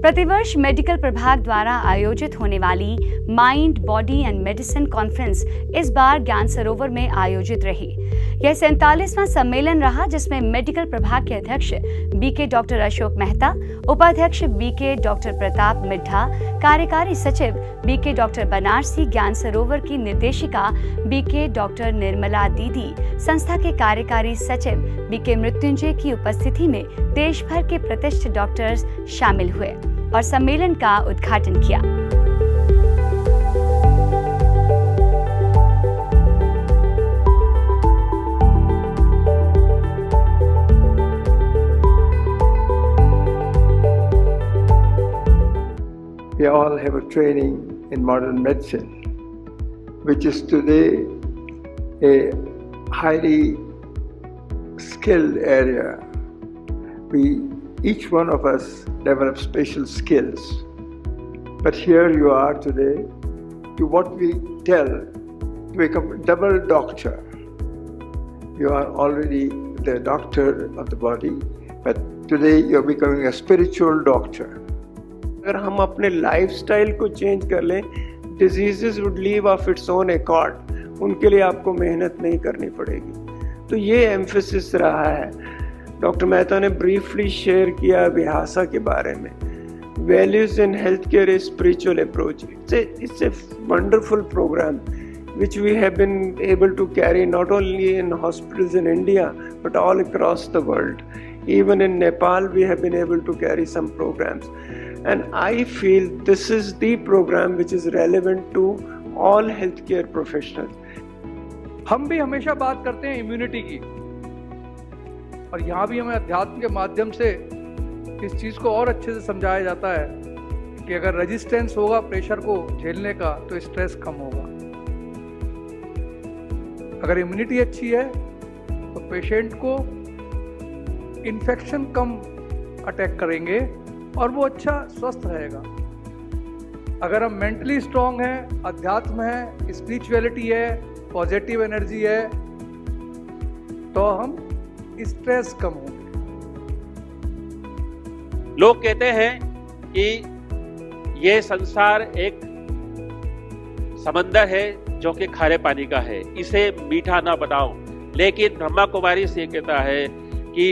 प्रतिवर्ष मेडिकल प्रभाग द्वारा आयोजित होने वाली mind, body and medicine conference इस बार ज्ञान सरोवर में आयोजित रही। यह 47वां सम्मेलन रहा, जिसमें मेडिकल प्रभाग के अध्यक्ष बीके डॉक्टर अशोक मेहता, उपाध्यक्ष बीके डॉक्टर प्रताप मिड्ढा, कार्यकारी सचिव बीके डॉक्टर बनारसी, ज्ञान सरोवर की निर्देशिका बीके डॉक्टर निर्मला दीदी, संस्था के कार्यकारी सचिव बीके मृत्युंजय की उपस्थिति में देश भर के प्रतिष्ठित डॉक्टर्स शामिल हुए और सम्मेलन का उद्घाटन किया। We all have a training in modern medicine, which is today a highly skilled area. Each one of us develop special skills. But here you are today, to what we tell, to become a double doctor. You are already the doctor of the body, but today you are becoming a spiritual doctor. अगर हम अपने lifestyle को change कर लें, diseases would leave of its own accord. उनके लिए आपको मेहनत नहीं करनी पड़ेगी। तो ये एम्फेसिस रहा है। डॉक्टर मेहता ने ब्रीफली शेयर किया विहासा के बारे में। Values in health care is spiritual approach. It's a wonderful program which we have been able to carry not only in hospitals in India but all across the world. Even in Nepal we have been able to carry some programs, and I feel this is the program which is relevant to all healthcare professionals. हम भी हमेशा बात करते हैं immunity की, और यहाँ भी हमें अध्यात्म के माध्यम से इस चीज़ को और अच्छे से समझाया जाता है कि अगर रेजिस्टेंस होगा प्रेशर को झेलने का तो स्ट्रेस कम होगा। अगर इम्यूनिटी अच्छी है तो पेशेंट को इन्फेक्शन कम अटैक करेंगे और वो अच्छा स्वस्थ रहेगा। अगर हम मेंटली स्ट्रांग हैं, अध्यात्म है, स्पिरिचुअलिटी है, पॉजिटिव एनर्जी है, तो हम स्ट्रेस कम होंगे। लोग कहते हैं कि ये संसार एक समंदर है जो कि खारे पानी का है, इसे मीठा ना बनाओ। लेकिन ब्रह्मा कुमारी से कहता है कि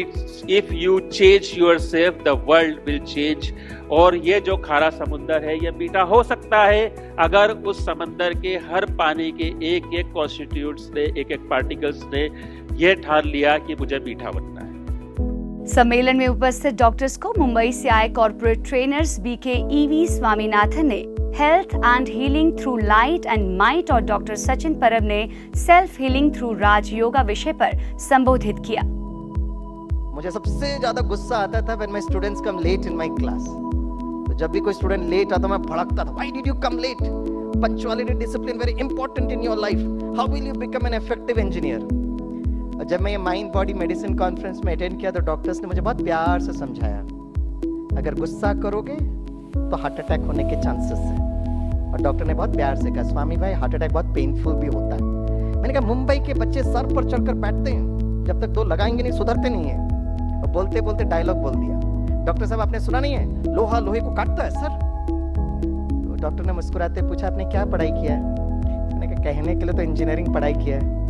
if you change yourself the world will change. और ये जो खारा समुंदर है ये मीठा हो सकता है अगर उस समंदर के हर पानी के एक एक कॉन्स्टिट्यूट्स ने, एक एक पार्टिकल्स ने ये ठान लिया कि मुझे मीठा बनना है। सम्मेलन में उपस्थित डॉक्टर्स को मुंबई से आए corporate trainers BK E V Swaminathan ने health and healing through light and might और डॉक्टर सचिन परब ने self healing through Raj yoga विषय पर संबोधित किया। मुझे सबसे ज्यादा गुस्सा आता था when my students come late in my class. तो जब भी कोई स्टूडेंट लेट आता मैं भड़कता था, why did you come late? Punctuality, discipline very important in your life. How will you become an effective engineer? और जब मैं ये माइंड बॉडी मेडिसिन कॉन्फ्रेंस में अटेंड किया तो डॉक्टर्स ने मुझे बहुत प्यार से समझाया, अगर गुस्सा करोगे तो हार्ट अटैक होने के चांसेस है। और डॉक्टर ने बहुत प्यार से कहा, स्वामी भाई हार्ट अटैक बहुत पेनफुल भी होता है। मैंने कहा मुंबई के बच्चे सर पर चढ़कर बैठते हैं, जब तक दो लगाएंगे नहीं सुधरते नहीं है। और बोलते बोलते डायलॉग बोल दिया, डॉक्टर साहब आपने सुना नहीं है, लोहा लोहे को काटता है सर। तो डॉक्टर ने मुस्कुराते पूछा आपने क्या पढ़ाई किया है? मैंने कहा कहने के लिए तो इंजीनियरिंग पढ़ाई किया है।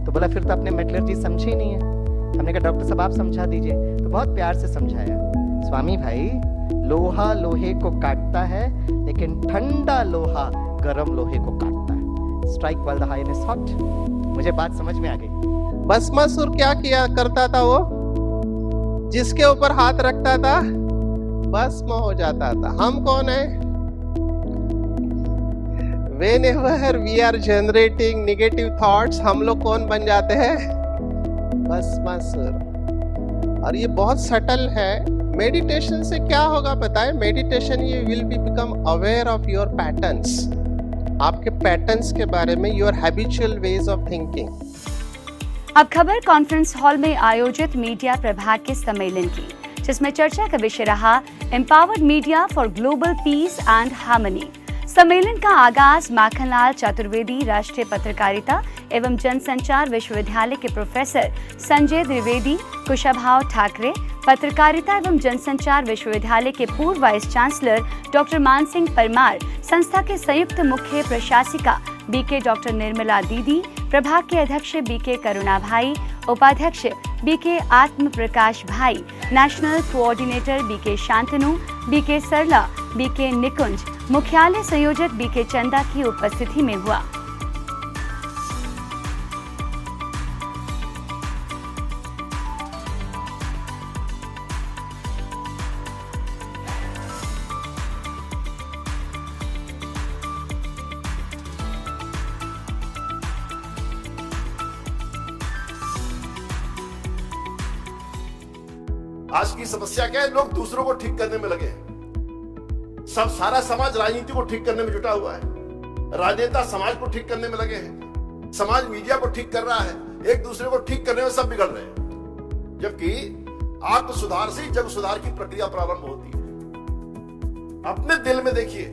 तो बोला फिर तो आपने मेटलर्जी समझी नहीं है। हमने कहा डॉक्टर साहब आप समझा दीजिए। तो बहुत प्यार से समझाया, स्वामी भाई लोहा लोहे को काटता है लेकिन ठंडा लोहा गरम लोहे को काटता है। Strike while the iron is hot. मुझे बात समझ में आ गई। भस्मासुर क्या किया करता था? वो जिसके ऊपर हाथ रखता था भस्म हो जाता था। हम कौन है? Whenever we are generating negative thoughts, हम लोग कौन बन जाते हैं? भस्मासुर। और ये बहुत सटल है। मेडिटेशन से क्या होगा पता है? Meditation you will become aware of your patterns, आपके पैटर्न्स के बारे में, your habitual ways of thinking। अब खबर कॉन्फ्रेंस हॉल में आयोजित मीडिया प्रभाग के सम्मेलन की, जिसमें चर्चा का विषय रहा empowered media for global piece and harmony. सम्मेलन का आगाज माखनलाल चतुर्वेदी राष्ट्रीय पत्रकारिता एवं जनसंचार विश्वविद्यालय के प्रोफेसर संजय द्विवेदी, कुशाभाव ठाकरे, पत्रकारिता एवं जनसंचार विश्वविद्यालय के पूर्व vice chancellor doctor Mansingh Parmar, संस्था के संयुक्त मुख्य प्रशासिका बीके डॉक्टर निर्मला दीदी, प्रभाग के अध्यक्ष बीके करुणा भाई, उपाध्यक्ष बीके आत्म प्रकाश भाई, national coordinator BK Shantanu, BK Sarla, BK Nikunj, मुख्यालय संयोजक बीके चंदा की उपस्थिति में हुआ। आज की समस्या क्या है? लोग दूसरों को ठीक करने में लगे हैं। सारा समाज राजनीति को ठीक करने में जुटा हुआ है। राजनेता समाज को ठीक करने में लगे हैं। समाज मीडिया को ठीक कर रहा है। एक दूसरे को ठीक करने में सब बिगड़ रहे हैं। जबकि आत्म सुधार से जग सुधार की प्रक्रिया प्रारंभ होती है। अपने दिल में देखिए,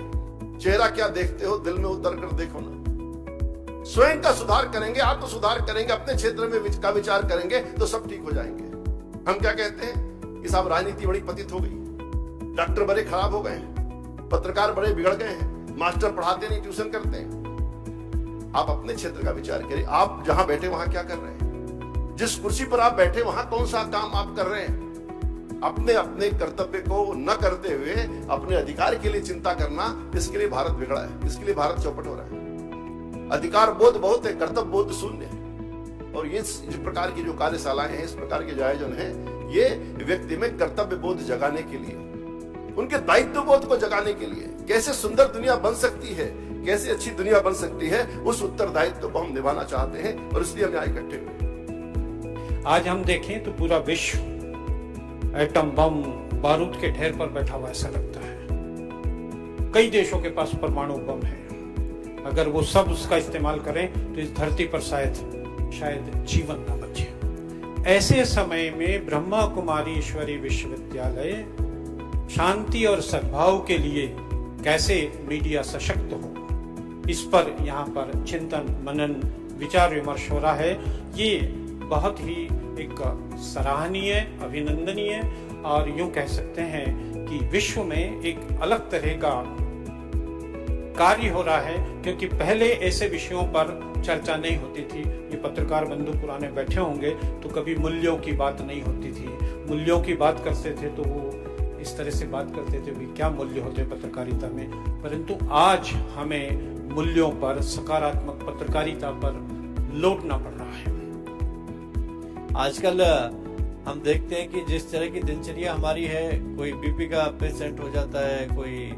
चेहरा क्या देखते हो, दिल में उतर कर देखो ना। स्वयं का सुधार करेंगे, आत्म सुधार करेंगे, अपने क्षेत्र में का विचार करेंगे तो सब ठीक हो जाएंगे। हम क्या कहते हैं कि साहब राजनीति बड़ी पतित हो गई, डॉक्टर बड़े खराब हो गए हैं, पत्रकार बड़े बिगड़ गए हैं, मास्टर पढ़ाते नहीं, ट्यूशन करते हैं। आप अपने क्षेत्र का विचार करिए। आप जहां बैठे वहां क्या कर रहे हैं? जिस कुर्सी पर आप बैठे वहां कौन सा काम आप कर रहे हैं? अपने अपने कर्तव्य को न करते हुए अपने अधिकार के लिए चिंता करना, इसके लिए भारत बिगड़ा है, इसके लिए भारत चौपट हो रहा है। अधिकार बोध बहुत है, कर्तव्य बोध शून्य है। और ये इस प्रकार की जो कार्यशालाएं हैं, इस प्रकार के जो आयोजन है, ये व्यक्ति में कर्तव्य बोध जगाने के लिए, उनके दायित्व बोध को जगाने के लिए, कैसे सुंदर दुनिया बन सकती है, कैसे अच्छी दुनिया बन सकती है, उस उत्तरदायित्व को हम निभाना चाहते हैं और इसलिए हम यहाँ इकट्ठे हुए। आज हम देखें तो पूरा विश्व एटम बम बारूद के ढेर पर बैठा हुआ ऐसा लगता है। कई देशों के पास परमाणु बम है। अगर वो सब उसका इस्तेमाल करें तो इस धरती पर शायद जीवन न बचे। ऐसे समय में ब्रह्मा कुमारी ईश्वरी विश्वविद्यालय शांति और सद्भाव के लिए कैसे मीडिया सशक्त हो, इस पर यहाँ पर चिंतन मनन विचार विमर्श हो रहा है। ये बहुत ही एक सराहनीय, अभिनंदनीय और यूं कह सकते हैं कि विश्व में एक अलग तरह का कार्य हो रहा है, क्योंकि पहले ऐसे विषयों पर चर्चा नहीं होती थी। ये पत्रकार बंधु पुराने बैठे होंगे तो कभी मूल्यों की बात नहीं होती थी। मूल्यों की बात करते थे तो वो इस तरह से बात करते थे भी क्या मूल्य होते हैं पत्रकारिता में। परंतु आज हमें मूल्यों पर, सकारात्मक पत्रकारिता पर लौटना पड़ रहा है। आजकल हम देखते हैं कि जिस तरह की दिनचर्या हमारी है, कोई बीपी का पेशेंट हो जाता है, कोई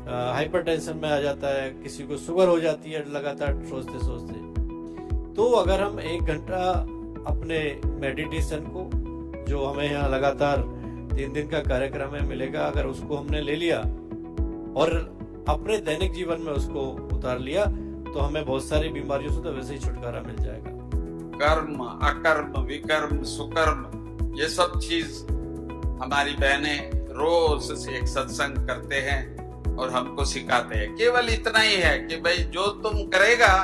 हाइपरटेंशन में आ जाता है, किसी को शुगर हो जाती है लगातार सोचते सोचते। तो अगर हम 1 घंटा अपने मेडिटेशन को, जो हमें यहाँ लगातार 3 दिन का कार्यक्रम में मिलेगा, अगर उसको हमने ले लिया और अपने दैनिक जीवन में उसको उतार लिया तो हमें बहुत सारी बीमारियों से तो वैसे ही छुटकारा मिल जाएगा। कर्म, अकर्म, विकर्म, सुकर्म, ये सब चीज हमारी बहनें रोज एक सत्संग करते हैं और हमको सिखाते हैं। केवल इतना ही है कि भाई जो तुम करेगा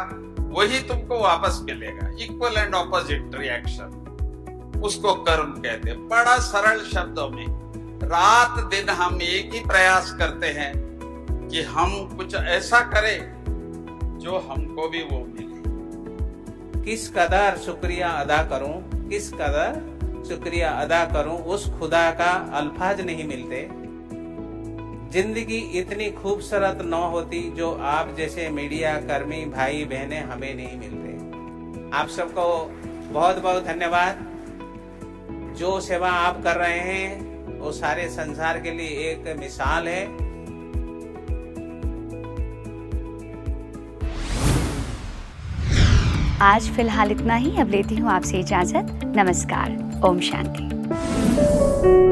वही तुमको वापस मिलेगा। इक्वल एंड ऑपोजिट रिएक्शन, उसको कर्म कहते हैं। बड़ा सरल शब्दों में रात दिन हम एक ही प्रयास करते हैं कि हम कुछ ऐसा करें जो हमको भी वो मिले। किस कदर शुक्रिया अदा करूं, किस कदर शुक्रिया अदा करूं, उस खुदा का अल्फाज नहीं मिलते। जिंदगी इतनी खूबसूरत न होती जो आप जैसे मीडिया कर्मी भाई बहनें हमें नहीं मिलते। आप सबको बहुत बहुत धन्यवाद। जो सेवा आप कर रहे हैं वो सारे संसार के लिए एक मिसाल है। आज फिलहाल इतना ही। अब लेती हूँ आपसे इजाजत। नमस्कार। ओम शांति।